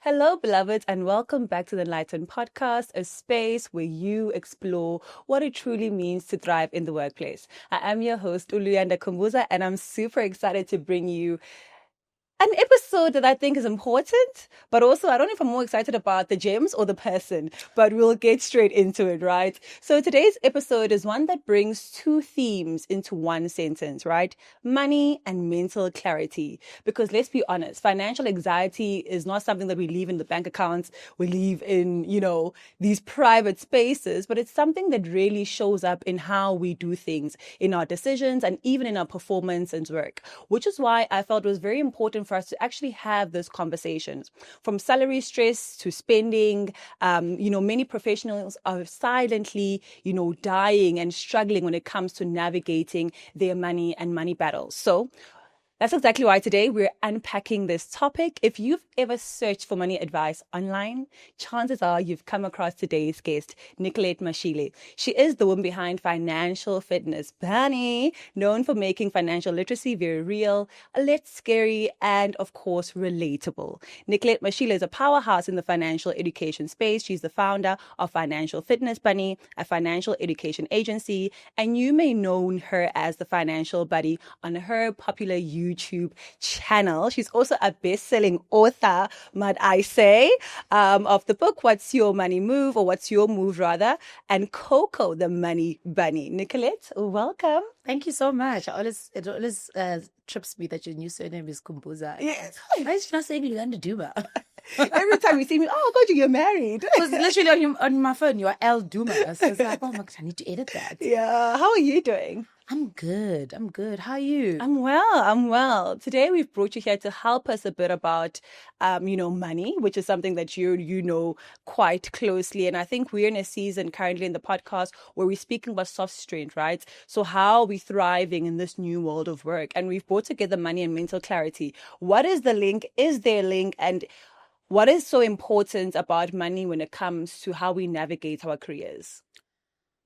Hello, beloveds, and welcome back to the Enlightened Podcast, a space where you explore what it truly means to thrive in the workplace. I am your host, Uluyanda Kumbuza, and I'm super excited to bring you an episode that I think is important, but also I don't know if I'm more excited about the gems or the person, but we'll get straight into it, right? So today's episode is one that brings two themes into one sentence, right? Money and mental clarity. Because let's be honest, financial anxiety is not something that we leave in the bank accounts, we leave in, these private spaces, but it's something that really shows up in how we do things, in our decisions, and even in our performance and work, which is why I felt it was very important for us to actually have those conversations. From salary stress to spending, many professionals are silently, dying and struggling when it comes to navigating their money and money battles. So that's exactly why today we're unpacking this topic. If you've ever searched for money advice online, chances are you've come across today's guest, Nicolette Mashile. She is the woman behind Financial Fitness Bunnies, known for making financial literacy very real, a little scary, and of course, relatable. Nicolette Mashile is a powerhouse in the financial education space. She's the founder of Financial Fitness Bunnies, a financial education agency, and you may know her as the Financial Buddy on her popular YouTube channel. She's also a best-selling author, might I say, of the book What's Your Money Move, or What's Your Move rather, and Coco the Money Bunny. Nicolette, welcome. Thank you so much. It always trips me that your new surname is Kumbuza. Yes. Why is she not saying Luyanda Duma? Every time you see me, oh God, you're married. It was literally on my phone, you are L Duma. So it's like, oh my God, I need to edit that. Yeah. How are you doing? I'm good. How are you? I'm well. Today we've brought you here to help us a bit about, money, which is something that you know quite closely. And I think we're in a season currently in the podcast where we're speaking about soft strength, right? So how are we thriving in this new world of work? And we've brought together money and mental clarity. What is the link? Is there a link? And what is so important about money when it comes to how we navigate our careers?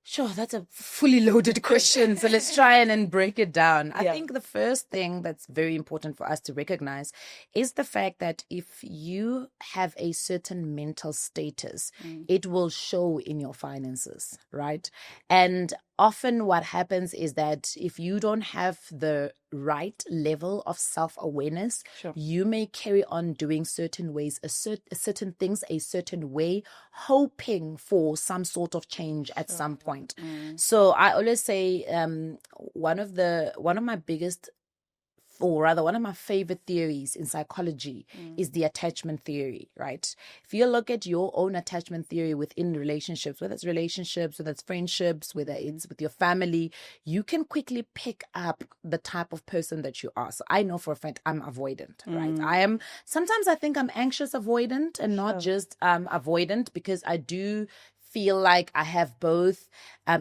Sure, that's a fully loaded question. So let's try and break it down. I think the first thing that's very important for us to recognize is the fact that if you have a certain mental status, it will show in your finances, right? And often what happens is that if you don't have the right level of self-awareness, you may carry on doing certain ways, certain things a certain way, hoping for some sort of change at some point. So I always say one of my biggest, or rather one of my favorite theories in psychology is the attachment theory, right? If you look at your own attachment theory within relationships, whether it's friendships, whether it's with your family, you can quickly pick up the type of person that you are. So I know for a fact I'm avoidant, right? Sometimes I think I'm anxious avoidant and not just avoidant, because I do feel like I have both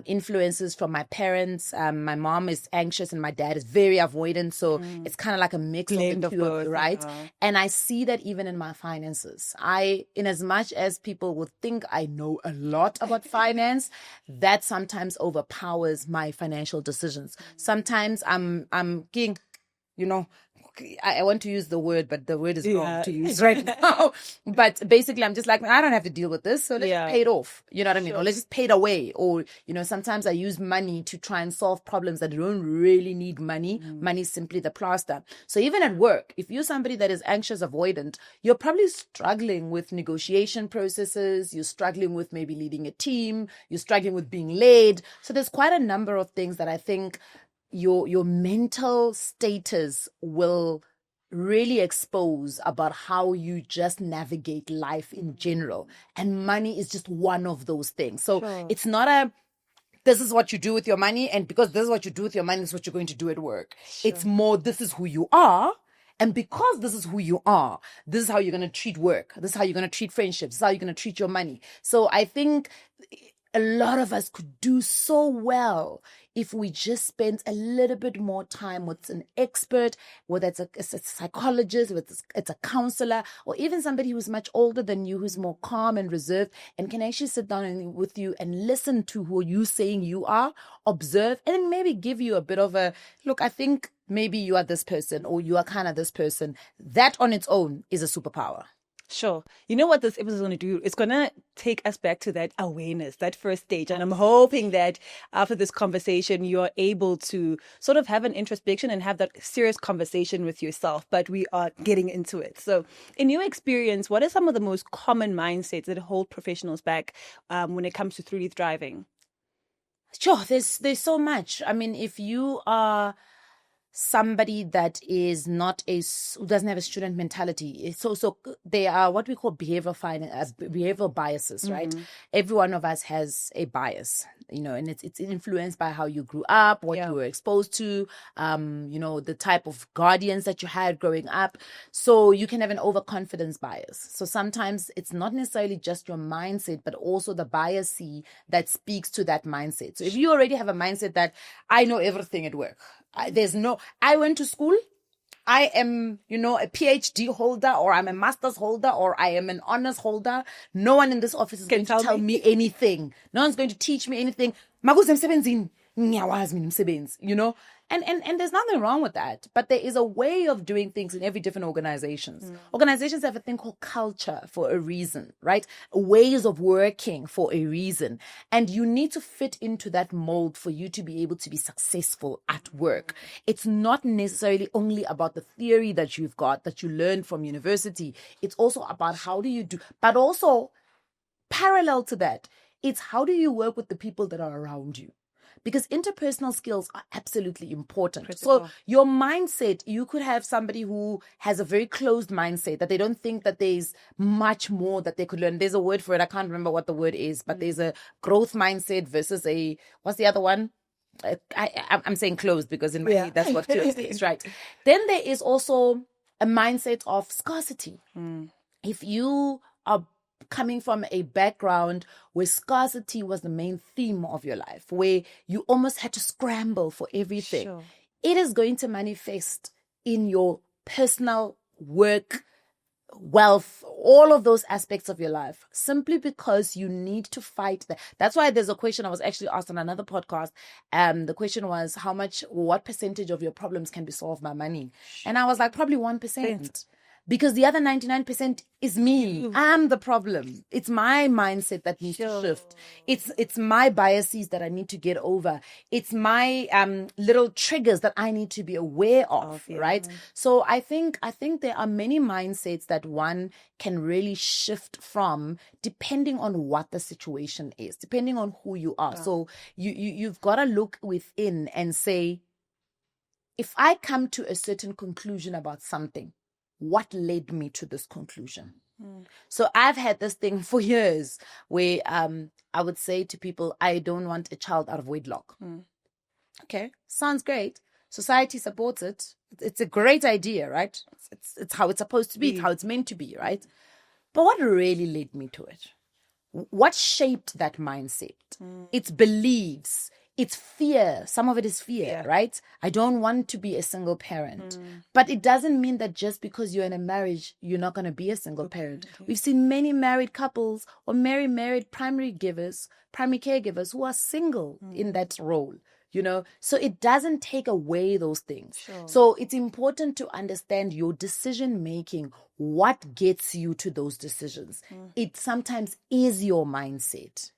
influences from my parents. My mom is anxious and my dad is very avoidant. So it's kind of like a mix of the two, right? And I see that even in my finances. In as much as people would think I know a lot about finance, that sometimes overpowers my financial decisions. Sometimes I'm getting, I want to use the word, but the word is wrong to use right now. But basically, I'm just like, I don't have to deal with this, so let's just pay it off. You know what I mean? Or let's just pay it away. Or, sometimes I use money to try and solve problems that don't really need money. Money is simply the plaster. So even at work, if you're somebody that is anxious, avoidant, you're probably struggling with negotiation processes. You're struggling with maybe leading a team. You're struggling with being led. So there's quite a number of things that I think your mental status will really expose about how you just navigate life in general. And money is just one of those things. So it's not this is what you do with your money, and because this is what you do with your money, this is what you're going to do at work. It's more, this is who you are. And because this is who you are, this is how you're going to treat work. This is how you're going to treat friendships. This is how you're going to treat your money. So I think a lot of us could do so well if we just spent a little bit more time with an expert, whether it's a psychologist, whether it's a counselor, or even somebody who's much older than you, who's more calm and reserved, and can actually sit down with you and listen to who you're saying you are, observe, and then maybe give you a bit of a, look, I think maybe you are this person, or you are kind of this person. That on its own is a superpower. Sure. You know what this episode is going to do? It's going to take us back to that awareness, that first stage. And I'm hoping that after this conversation, you're able to sort of have an introspection and have that serious conversation with yourself. But we are getting into it. So, in your experience, what are some of the most common mindsets that hold professionals back when it comes to 3D thriving? Sure, there's so much. I mean, if you are somebody that is not who doesn't have a student mentality, so they are what we call behavioral biases, right? Every one of us has a bias, and it's influenced by how you grew up, what you were exposed to, the type of guardians that you had growing up. So you can have an overconfidence bias. So sometimes it's not necessarily just your mindset, but also the bias that speaks to that mindset. So if you already have a mindset that I know everything at work, I went to school, I am, a PhD holder, or I'm a master's holder, or I am an honors holder. No one in this office is going to tell me anything. No one's going to teach me anything. And there's nothing wrong with that. But there is a way of doing things in every different organizations. Organizations have a thing called culture for a reason, right? Ways of working for a reason. And you need to fit into that mold for you to be able to be successful at work. It's not necessarily only about the theory that you've got, that you learned from university. It's also about how do you do, but also parallel to that, it's how do you work with the people that are around you? Because interpersonal skills are absolutely important. Critical. So your mindset, you could have somebody who has a very closed mindset, that they don't think that there's much more that they could learn. There's a word for it. I can't remember what the word is, but there's a growth mindset versus what's the other one? I'm saying closed because in my head, that's what closed is, right? Then there is also a mindset of scarcity. If you are coming from a background where scarcity was the main theme of your life, where you almost had to scramble for everything, it is going to manifest in your personal work, wealth, all of those aspects of your life, simply because you need to fight that. That's why there's a question I was actually asked on another podcast. The question was, what percentage of your problems can be solved by money? And I was like, probably 1%. Because the other 99% is me. I'm the problem. It's my mindset that needs to shift. It's my biases that I need to get over. It's my little triggers that I need to be aware of, right? So I think there are many mindsets that one can really shift from, depending on what the situation is, depending on who you are. So you've got to look within and say, if I come to a certain conclusion about something, what led me to this conclusion? So I've had this thing for years where I would say to people, I don't want a child out of wedlock. Okay, sounds great. Society supports it. It's a great idea, right? It's how it's supposed to be. It's how it's meant to be, right? But what really led me to it? What shaped that mindset? Its beliefs. It's fear. Some of it is fear, right? I don't want to be a single parent. But it doesn't mean that just because you're in a marriage, you're not going to be a single parent. We've seen many married couples or married primary caregivers who are single in that role. So it doesn't take away those things. So it's important to understand your decision making, what gets you to those decisions. It sometimes is your mindset,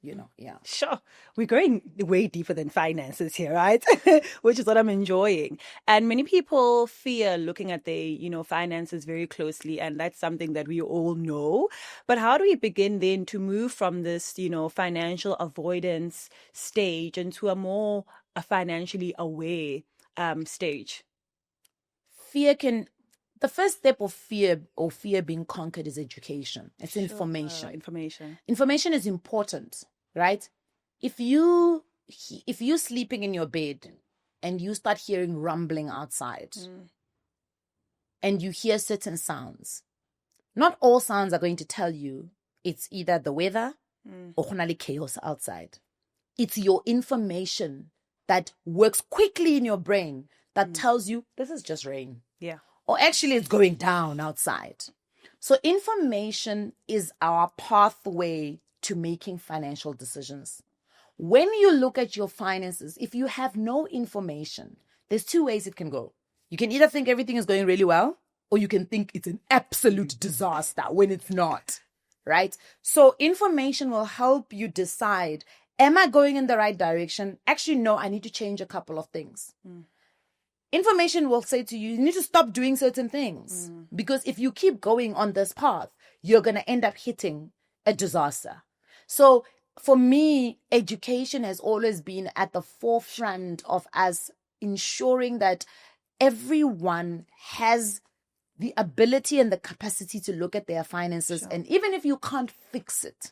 Sure. We're going way deeper than finances here, right? Which is what I'm enjoying. And many people fear looking at their, finances very closely. And that's something that we all know. But how do we begin then to move from this, financial avoidance stage into a financially aware stage? The first step of fear being conquered is education. It's information. Information is important, right? If you're sleeping in your bed and you start hearing rumbling outside and you hear certain sounds, not all sounds are going to tell you it's either the weather or chaos outside. It's your information that works quickly in your brain that tells you this is just rain. Or actually it's going down outside. So information is our pathway to making financial decisions. When you look at your finances, if you have no information, there's two ways it can go. You can either think everything is going really well, or you can think it's an absolute disaster when it's not, right? So information will help you decide, am I going in the right direction? Actually, no, I need to change a couple of things. Information will say to you, you need to stop doing certain things. Because if you keep going on this path, you're going to end up hitting a disaster. So for me, education has always been at the forefront of us ensuring that everyone has the ability and the capacity to look at their finances. Sure. And even if you can't fix it.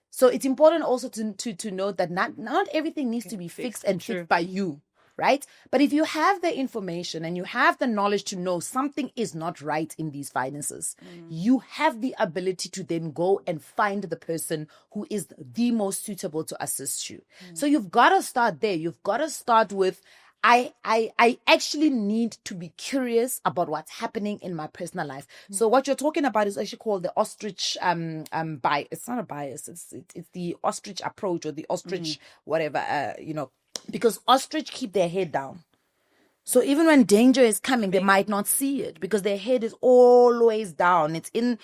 So it's important also to note that not everything needs to be fixed and fixed by you. Right? But if you have the information and you have the knowledge to know something is not right in these finances, you have the ability to then go and find the person who is the most suitable to assist you. So you've got to start there. You've got to start with, I actually need to be curious about what's happening in my personal life. So what you're talking about is actually called the ostrich bias. It's not a bias. It's the ostrich approach or the ostrich whatever, because ostrich keep their head down. So even when danger is coming, they might not see it because their head is always down. It's in,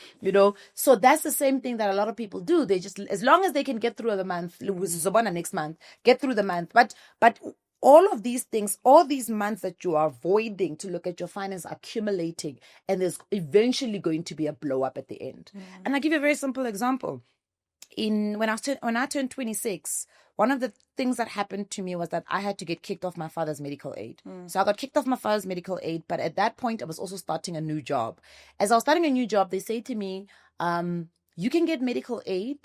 so that's the same thing that a lot of people do. They just, as long as they can get through the month, next month, get through the month. But all of these things, all these months that you are avoiding to look at your finance accumulating, and there's eventually going to be a blow up at the end. And I'll give you a very simple example. When I turned 26, one of the things that happened to me was that I had to get kicked off my father's medical aid. So I got kicked off my father's medical aid, but at that point I was also starting a new job. As I was starting a new job, they say to me, you can get medical aid,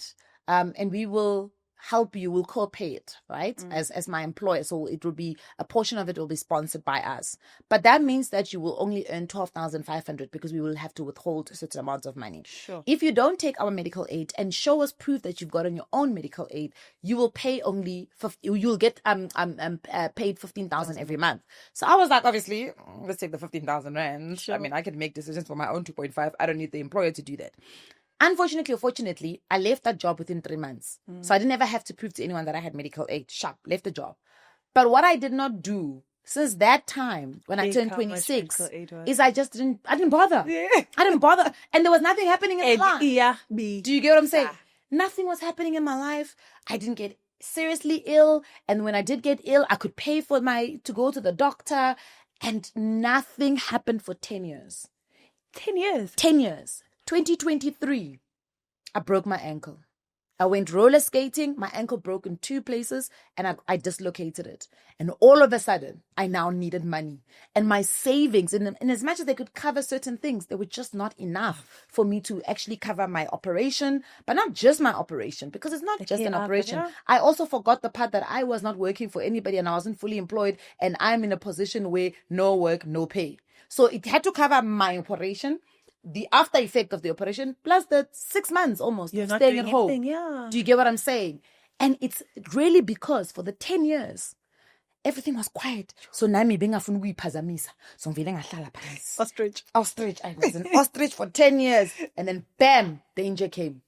and we will help you, we'll co-pay it, right? As my employer. So it will be, a portion of it will be sponsored by us. But that means that you will only earn 12,500 because we will have to withhold certain amounts of money. Sure. If you don't take our medical aid and show us proof that you've gotten your own medical aid, you will pay only, you'll get paid 15,000 every month. So I was like, obviously, let's take the 15,000 rand. Sure. I mean, I can make decisions for my own 2.5. I don't need the employer to do that. Unfortunately or fortunately, I left that job within 3 months. So I didn't ever have to prove to anyone that I had medical aid. Sharp, left the job. But what I did not do since that time, when I turned 26, is I didn't bother. Yeah. I didn't bother. And there was nothing happening in my life. Do you get what I'm saying? Nothing was happening in my life. I didn't get seriously ill. And when I did get ill, I could pay to go to the doctor. And nothing happened for 10 years. 10 years? 10 years. 2023, I broke my ankle. I went roller skating. My ankle broke in 2 places and I dislocated it. And all of a sudden, I now needed money. And my savings, in as much as they could cover certain things, they were just not enough for me to actually cover my operation. But not just my operation, because it's not just an operation. Yeah. I also forgot the part that I was not working for anybody and I wasn't fully employed. And I'm in a position where no work, no pay. So it had to cover my operation, the after effect of the operation, plus the 6 months almost You're staying not at home. anything, yeah. Do you get what I'm saying? And it's really because for the 10 years, everything was quiet. So nami bengafuna ukuyiphazamisa. So ngivele ngahlala phansi. Ostrich. I was an ostrich for 10 years. And then bam, danger came.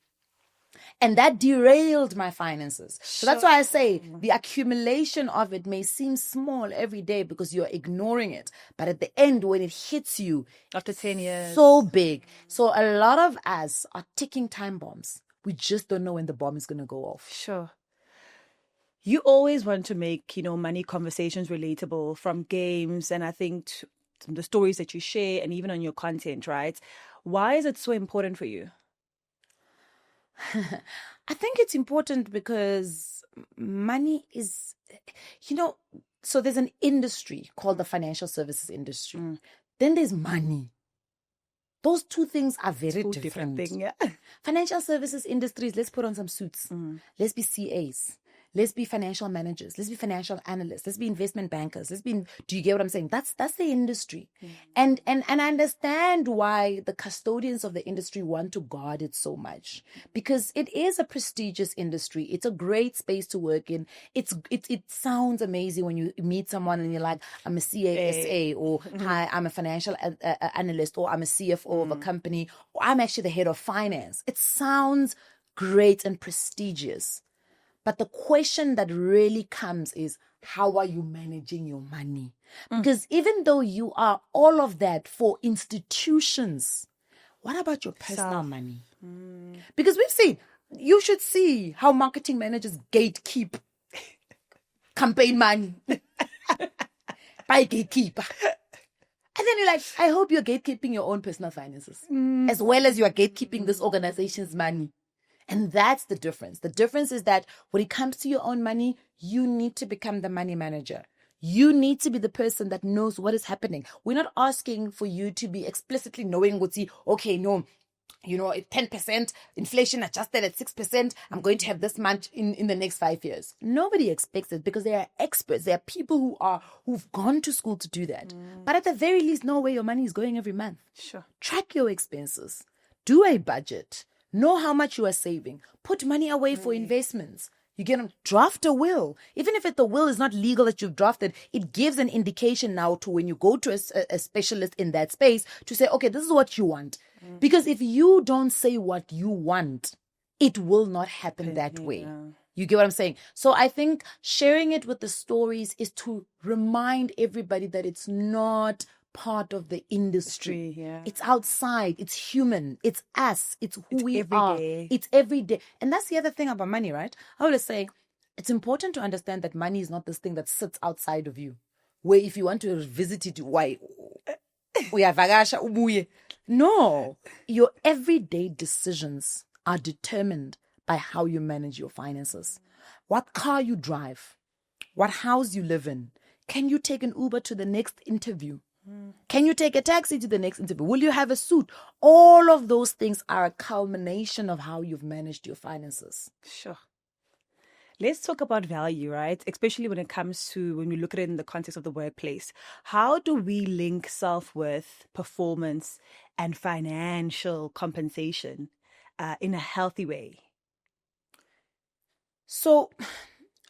And that derailed my finances. So that's why I say the accumulation of it may seem small every day because you're ignoring it. But at the end, when it hits you, after 10 years, so big. So a lot of us are ticking time bombs. We just don't know when the bomb is going to go off. Sure. You always want to make, money conversations relatable, from games and I think the stories that you share and even on your content, right? Why is it so important for you? I think it's important because money is, so there's an industry called the financial services industry. Then there's money. Those two things are very different. Financial services industries, let's put on some suits. Let's be CAs. Let's be financial managers. Let's be financial analysts. Let's be investment bankers. Do you get what I'm saying? That's the industry. And I understand why the custodians of the industry want to guard it so much, because it is a prestigious industry. It's a great space to work in. It sounds amazing when you meet someone and you're like, I'm a CASA, or hi, I'm a financial analyst, or I'm a CFO of a company, or I'm actually the head of finance. It sounds great and prestigious. But the question that really comes is, how are you managing your money? Because even though you are all of that for institutions, what about your personal money? Because we've seen, you should see how marketing managers gatekeep campaign money by gatekeeper. And then you're like, I hope you're gatekeeping your own personal finances as well as you are gatekeeping this organization's money. And that's the difference. The difference is that when it comes to your own money, you need to become the money manager. You need to be the person that knows what is happening. We're not asking for you to be explicitly knowing what's, okay, no, you know, 10% inflation adjusted at 6%, I'm going to have this much in the next 5 years. Nobody expects it because they are experts. There are people who've gone to school to do that. But at the very least, know where your money is going every month. Sure. Track your expenses. Do a budget. Know how much you are saving. Put money away for investments. You get them, draft a will. Even if the will is not legal that you've drafted, it gives an indication now to when you go to a specialist in that space to say, okay, this is what you want. Because if you don't say what you want, it will not happen that way. You get what I'm saying? So I think sharing it with the stories is to remind everybody that it's not part of the industry. It's outside. It's human. It's us. It's who we are. It's every day. And that's the other thing about money, right? I would say it's important to understand that money is not this thing that sits outside of you, where if you want to visit it, why? No, your everyday decisions are determined by how you manage your finances. What car you drive, what house you live in. Can you take an Uber to the next interview? Can you take a taxi to the next interview? Will you have a suit? All of those things are a culmination of how you've managed your finances. Sure. Let's talk about value, right? Especially when it comes to when we look at it in the context of the workplace. How do we link self-worth, performance, and financial compensation in a healthy way? So,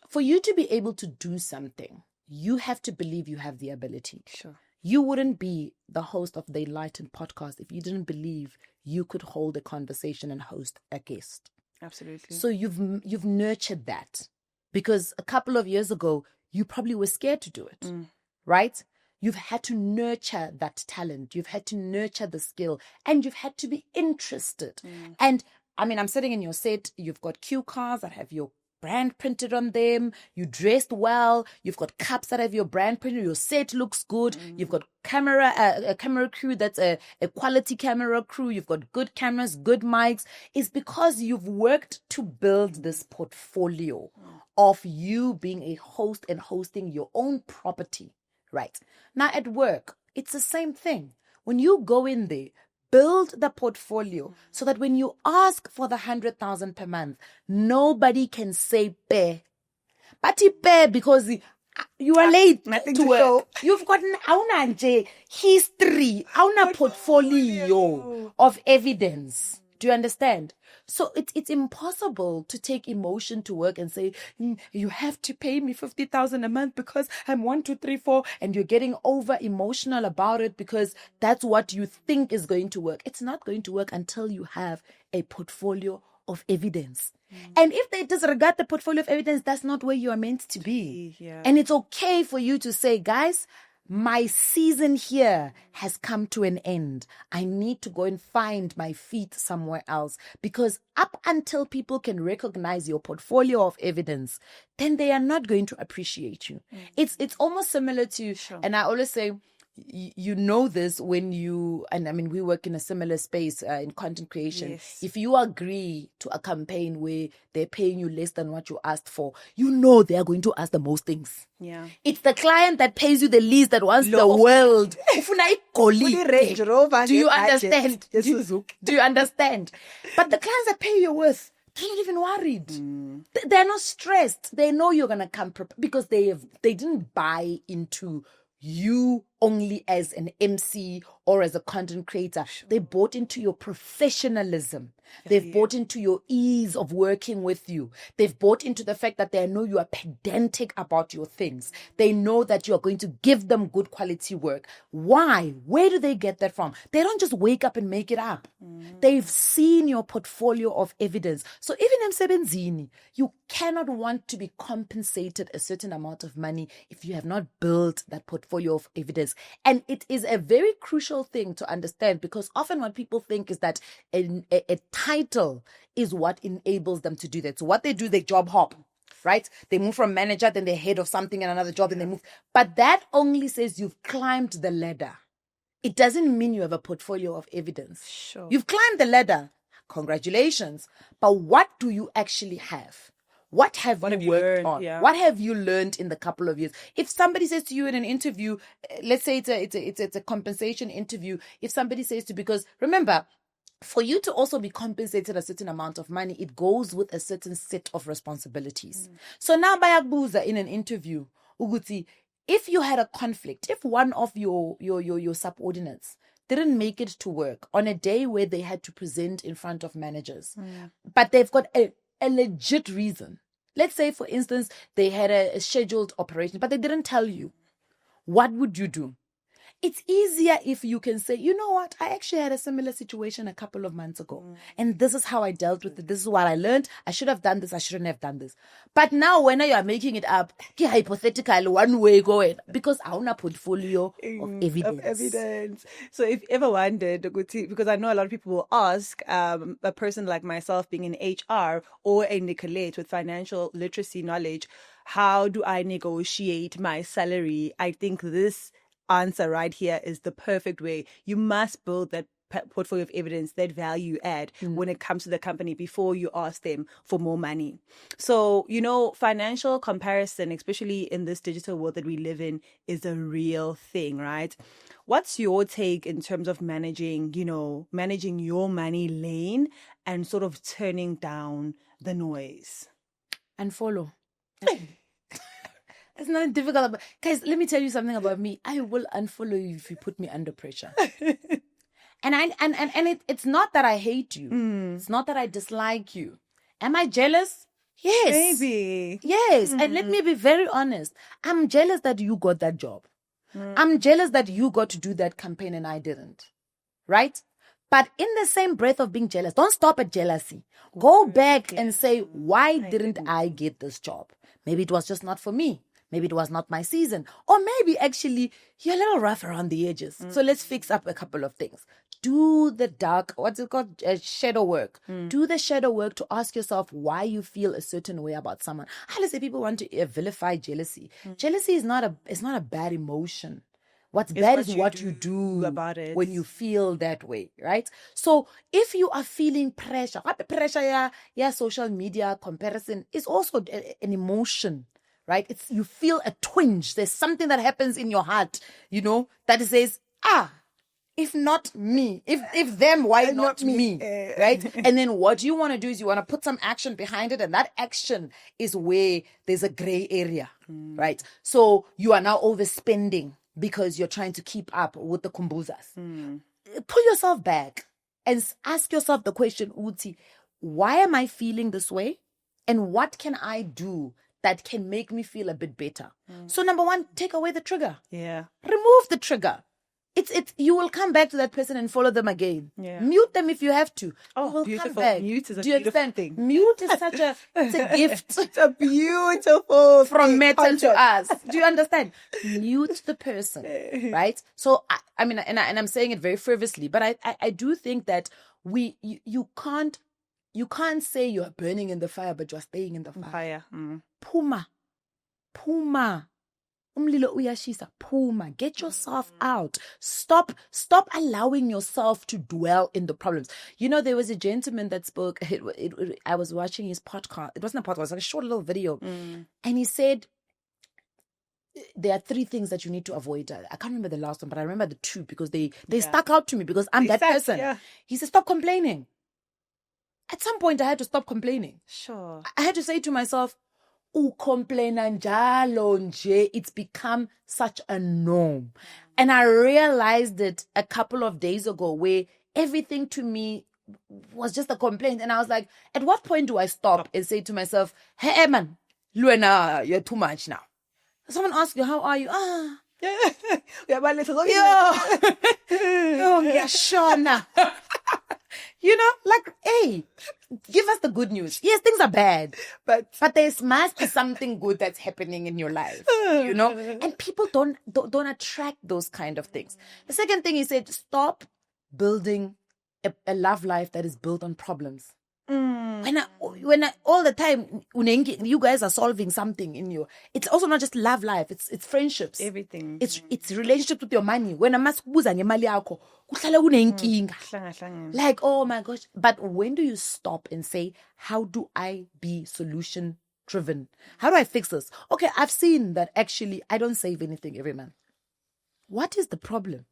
for you to be able to do something, you have to believe you have the ability. Sure. You wouldn't be the host of the Enlightened Podcast if you didn't believe you could hold a conversation and host a guest. Absolutely. So you've nurtured that, because a couple of years ago, you probably were scared to do it, right? You've had to nurture that talent. You've had to nurture the skill, and you've had to be interested. And I mean, I'm sitting in your set. You've got cue cards that have your brand printed on them. You dressed well. You've got cups that have your brand printed. Your set looks good. You've got a camera crew that's a quality camera crew. You've got good cameras, good mics. It's because you've worked to build this portfolio of you being a host and hosting your own property, right? Now at work, it's the same thing. When you go in there, build the portfolio so that when you ask for the 100,000 per month, nobody can say pay. But pay because you are late to work. You've got an history, a portfolio of evidence. Do you understand? So it's impossible to take emotion to work and say, you have to pay me 50,000 a month because I'm 1, 2, 3, 4, and you're getting over emotional about it because that's what you think is going to work. It's not going to work until you have a portfolio of evidence. And if they disregard the portfolio of evidence, that's not where you are meant to be. And it's okay for you to say, guys, my season here has come to an end. I need to go and find my feet somewhere else, because up until people can recognize your portfolio of evidence, then they are not going to appreciate you. It's almost similar to, and I always say, you know this when you, and I mean, we work in a similar space in content creation. If you agree to a campaign where they're paying you less than what you asked for, you know they are going to ask the most things. It's the client that pays you the least that wants the world. Do you understand? Do you understand? But the clients that pay your worth, they're not even worried. They're not stressed. They know you're gonna come because they didn't buy into you only as an MC or as a content creator. They bought into your professionalism. They've bought into your ease of working with you. They've bought into the fact that they know you are pedantic about your things. They know that you are going to give them good quality work. Why? Where do they get that from? They don't just wake up and make it up. They've seen your portfolio of evidence. So even emsebenzini, you cannot want to be compensated a certain amount of money if you have not built that portfolio of evidence. And it is a very crucial thing to understand, because often what people think is that a title is what enables them to do that. So what they do, they job hop, right? They move from manager, then they're head of something and another job, and they move. But that only says you've climbed the ladder. It doesn't mean you have a portfolio of evidence. Sure. You've climbed the ladder. Congratulations. But what do you actually have? What have you worked on? Yeah. What have you learned in the couple of years? If somebody says to you in an interview, let's say it's a compensation interview. If somebody says to, because remember, for you to also be compensated a certain amount of money, it goes with a certain set of responsibilities. So now bayakubuza in an interview, Uguti, if you had a conflict, if one of your subordinates didn't make it to work on a day where they had to present in front of managers, but they've got a legit reason. Let's say, for instance, they had a scheduled operation, but they didn't tell you. What would you do? It's easier if you can say, you know what, I actually had a similar situation a couple of months ago. And this is how I dealt with it. This is what I learned. I should have done this. I shouldn't have done this. But now when you are making it up, hypothetical one way going, because I own a portfolio of evidence. So if you ever wondered, because I know a lot of people will ask, a person like myself being in HR or a Nicolette with financial literacy knowledge, how do I negotiate my salary? I think this answer right here is the perfect way. You must build that portfolio of evidence, that value add when it comes to the company before you ask them for more money. So, financial comparison, especially in this digital world that we live in, is a real thing, right? What's your take in terms of managing your money lane and sort of turning down the noise? And follow. It's not difficult. Guys, let me tell you something about me. I will unfollow you if you put me under pressure. It's not that I hate you. It's not that I dislike you. Am I jealous? Yes. Maybe. Yes. And let me be very honest. I'm jealous that you got that job. I'm jealous that you got to do that campaign and I didn't. Right? But in the same breath of being jealous, don't stop at jealousy. Go back and say, why didn't I get this job? Maybe it was just not for me. Maybe it was not my season. Or maybe actually you're a little rough around the edges. So let's fix up a couple of things. Do the dark, shadow work. Do the shadow work to ask yourself why you feel a certain way about someone. Let's say people want to vilify jealousy. Jealousy is not a bad emotion. What's bad is what you do about it when you feel that way, right? So if you are feeling pressure, social media comparison is also an emotion. Right? You feel a twinge. There's something that happens in your heart, that says, if not me, if them, why not me? Right? And then what you want to do is you want to put some action behind it. And that action is where there's a gray area, right? So you are now overspending because you're trying to keep up with the kumbuzas. Pull yourself back and ask yourself the question, Uti, why am I feeling this way? And what can I do that can make me feel a bit better? So number one, take away the trigger. Yeah. Remove the trigger. You will come back to that person and follow them again. Yeah. Mute them if you have to. Oh, beautiful. Mute is a beautiful thing. Mute is it's a gift. It's a beautiful from metal to us. Do you understand? Mute the person, right? So I mean, and I'm saying it very frivolously, but I do think that you can't say you're burning in the fire, but you're staying in the fire. Puma. Umlilo uyashisa. Puma. Get yourself out. Stop allowing yourself to dwell in the problems. There was a gentleman that spoke. I was watching his podcast. It wasn't a podcast. It was like a short little video. And he said, there are 3 things that you need to avoid. I can't remember the last one, but I remember the 2 because they stuck out to me because I'm that person. Yeah. He said, stop complaining. At some point, I had to stop complaining. Sure. I had to say to myself, it's become such a norm. And I realized it a couple of days ago where everything to me was just a complaint. And I was like, at what point do I stop and say to myself, hey, man, Luena, you're too much now. Someone asks you, how are you? Yeah, but let's go. Yeah, Shona. You know, like, hey, give us the good news. Yes, things are bad, but there must be something good that's happening in your life, you know. And people don't attract those kind of things. The second thing he said, stop building a love life that is built on problems. When I all the time you guys are solving something in you, it's also not just love life, it's friendships, everything, it's relationships with your money. When I must ngemali yakho kuhlala kunenkinga, like, oh my gosh. But when do you stop and say, how do I be solution driven? How do I fix this? Okay, I've seen that actually I don't save anything every month. What is the problem?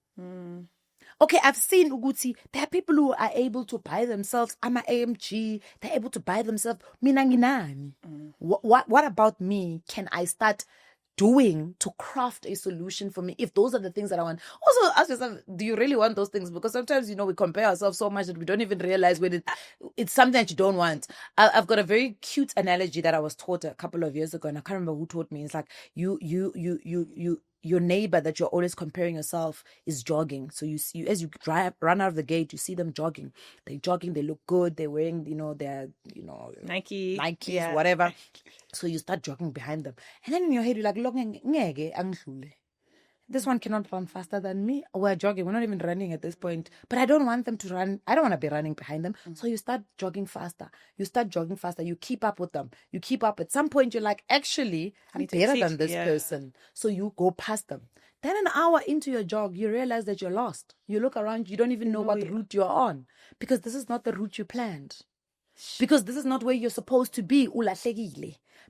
Okay, I've seen Uguti, there are people who are able to buy themselves AMG, they're able to buy themselves Minanginani. What about me can I start doing to craft a solution for me, if those are the things that I want? Also, ask yourself, do you really want those things? Because sometimes, we compare ourselves so much that we don't even realize when it's something that you don't want. I've got a very cute analogy that I was taught a couple of years ago, and I can't remember who taught me. It's like, your neighbor that you're always comparing yourself is jogging. So you see, as you run out of the gate, you see them jogging. They're jogging, they look good, they're wearing, their, Nikes, yeah, whatever. So you start jogging behind them. And then in your head, you're like, look, this one cannot run faster than me. We're jogging. We're not even running at this point. But I don't want them to run. I don't want to be running behind them. So you start jogging faster. You keep up with them. You keep up. At some point, you're like, actually, I'm better than this person. So you go past them. Then an hour into your jog, you realize that you're lost. You look around. You don't even know what route you're on. Because this is not the route you planned. Because this is not where you're supposed to be.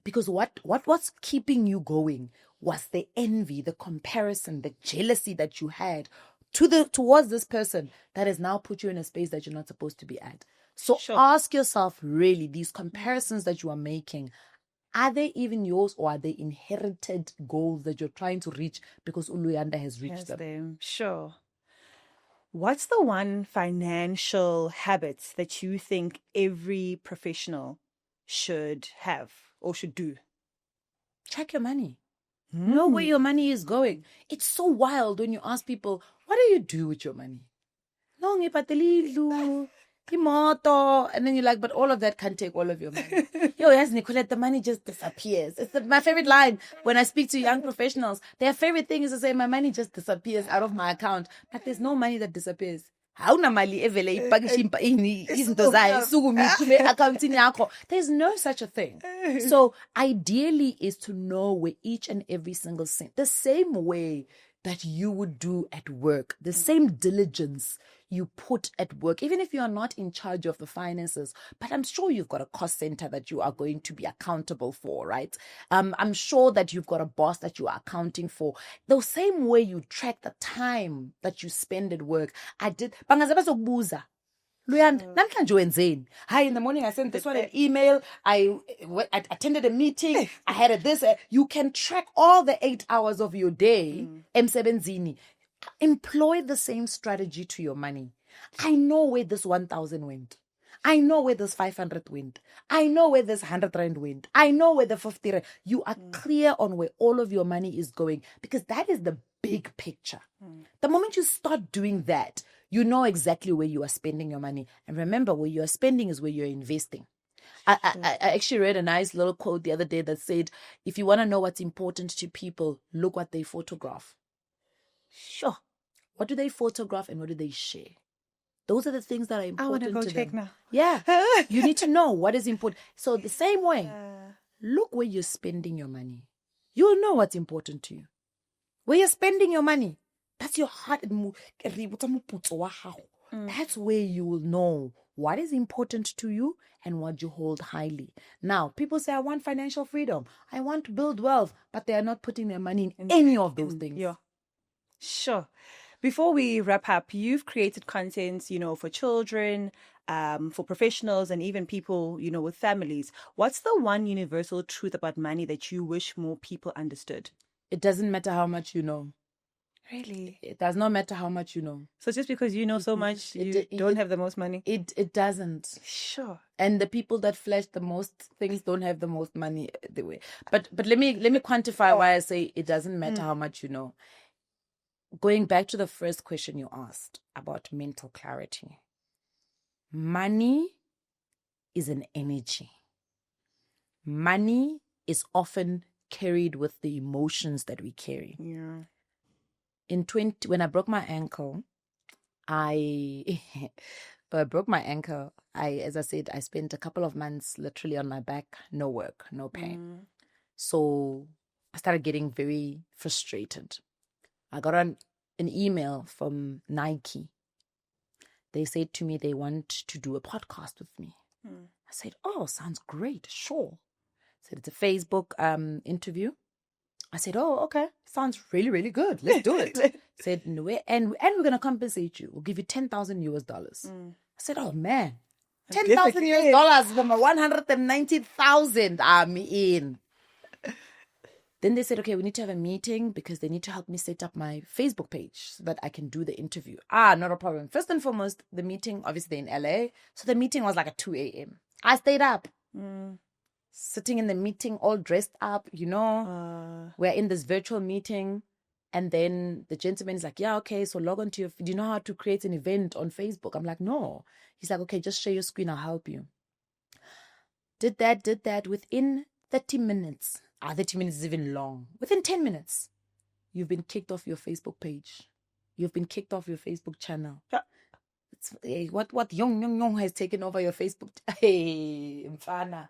Because what's keeping you going was the envy, the comparison, the jealousy that you had towards this person that has now put you in a space that you're not supposed to be at. So ask yourself, really, these comparisons that you are making, are they even yours, or are they inherited goals that you're trying to reach because Uluyanda has reached them? Sure. What's the one financial habit that you think every professional should have or should do? Check your money. Know where your money is going. It's so wild when you ask people, what do you do with your money? No, and then you're like, but all of that can't take all of your money. Yes, Nicolette, the money just disappears. It's my favorite line when I speak to young professionals. Their favorite thing is to say, my money just disappears out of my account. But there's no money that disappears. There's no such a thing. So ideally is to know where each and every single cent, the same way that you would do at work, the same diligence you put at work, even if you are not in charge of the finances, but I'm sure you've got a cost center that you are going to be accountable for, right? I'm sure that you've got a boss that you are accounting for. The same way you track the time that you spend at work. Luyanda, namhlanje wenzeni? Hi, in the morning I sent this one an email. I attended a meeting. I had this. You can track all the 8 hours of your day. Emsebenzini. Employ the same strategy to your money. I know where this 1,000 went. I know where this 500 went. I know where this 100 rand went. I know where the 50 rand. You are clear on where all of your money is going, because that is the big picture. The moment you start doing that, you know exactly where you are spending your money. And remember, where you are spending is where you're investing. I actually read a nice little quote the other day that said, if you want to know what's important to people, look what they photograph. Sure. What do they photograph and what do they share? Those are the things that are important to them. I want to go check now. Yeah. You need to know what is important. So the same way, look where you're spending your money. You'll know what's important to you. Where you're spending your money, that's your heart. That's where you will know what is important to you and what you hold highly. Now, people say, I want financial freedom. I want to build wealth, but they are not putting their money in any of those things. Yeah. Sure. Before we wrap up, you've created content, for children, for professionals, and even people, with families. What's the one universal truth about money that you wish more people understood? It doesn't matter how much you know. Really? It does not matter how much you know. So just because you know so much, you don't have the most money? It doesn't. Sure. And the people that flash the most things don't have the most money the way. But let me quantify why I say it doesn't matter how much you know. Going back to the first question you asked about mental clarity. Money is an energy. Money is often carried with the emotions that we carry. Yeah. When I broke my ankle, I as I said, I spent a couple of months literally on my back, no work, no pain. So I started getting very frustrated. I got an email from Nike. They said to me they want to do a podcast with me. I said, oh, sounds great, sure. I said, it's a Facebook interview. I said, oh, okay, sounds really, really good. Let's do it. Said, no, and we're going to compensate you. We'll give you $10,000. I said, oh, man, $10,000 from a 190,000. I'm in. Then they said, okay, we need to have a meeting because they need to help me set up my Facebook page so that I can do the interview. Not a problem. First and foremost, the meeting, obviously in LA. So the meeting was like at 2 a.m. I stayed up. Sitting in the meeting all dressed up, we're in this virtual meeting, and then the gentleman is like, yeah, okay, so log on to do you know how to create an event on Facebook? I'm like, no. He's like, okay, just share your screen, I'll help you. Did that within 30 minutes. 30 minutes is even long. Within 10 minutes, you've been kicked off your Facebook page. You've been kicked off your Facebook channel. It's, what young has taken over your Facebook? Hey, Mfana.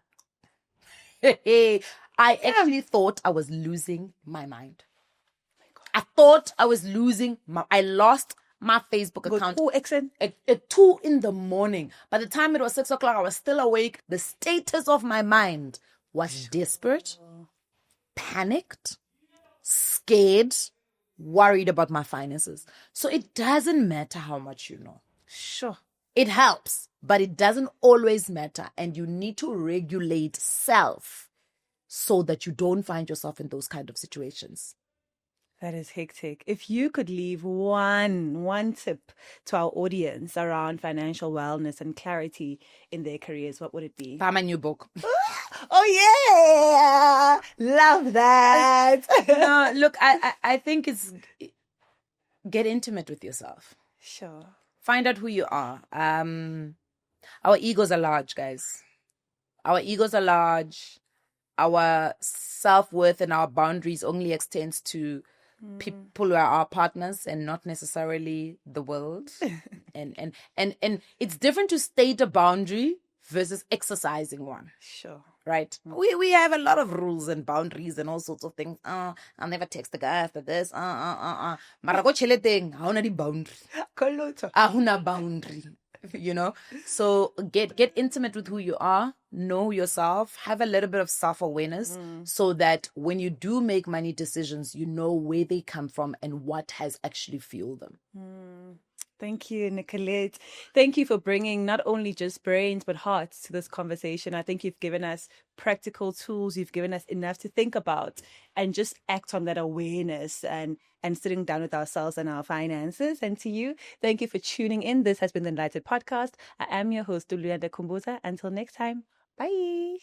I actually thought I was losing my mind. I thought I was losing I lost my Facebook account at 2 a.m. By the time it was 6 o'clock, I was still awake. The status of my mind was desperate, panicked, scared, worried about my finances. So it doesn't matter how much you know. Sure. It helps, but it doesn't always matter. And you need to regulate self so that you don't find yourself in those kind of situations. That is hectic. If you could leave one tip to our audience around financial wellness and clarity in their careers, what would it be? Buy my new book. Oh, yeah. Love that. No, look, I think it's get intimate with yourself. Sure. Find out who you are. Our egos are large, guys. Our egos are large. Our self-worth and our boundaries only extends to people who are our partners and not necessarily the world. and it's different to state a boundary versus exercising one. Sure. Right? We have a lot of rules and boundaries and all sorts of things. I'll never text the guy after this. Mara go cheleteng, ha hona di boundary. Ha hona boundary. So get intimate with who you are, know yourself, have a little bit of self-awareness so that when you do make money decisions, you know where they come from and what has actually fueled them. Thank you, Nicolette. Thank you for bringing not only just brains, but hearts to this conversation. I think you've given us practical tools. You've given us enough to think about and just act on that awareness and sitting down with ourselves and our finances. And to you, thank you for tuning in. This has been the Enlightened Podcast. I am your host, Uluyanda Kumbuza. Until next time, bye.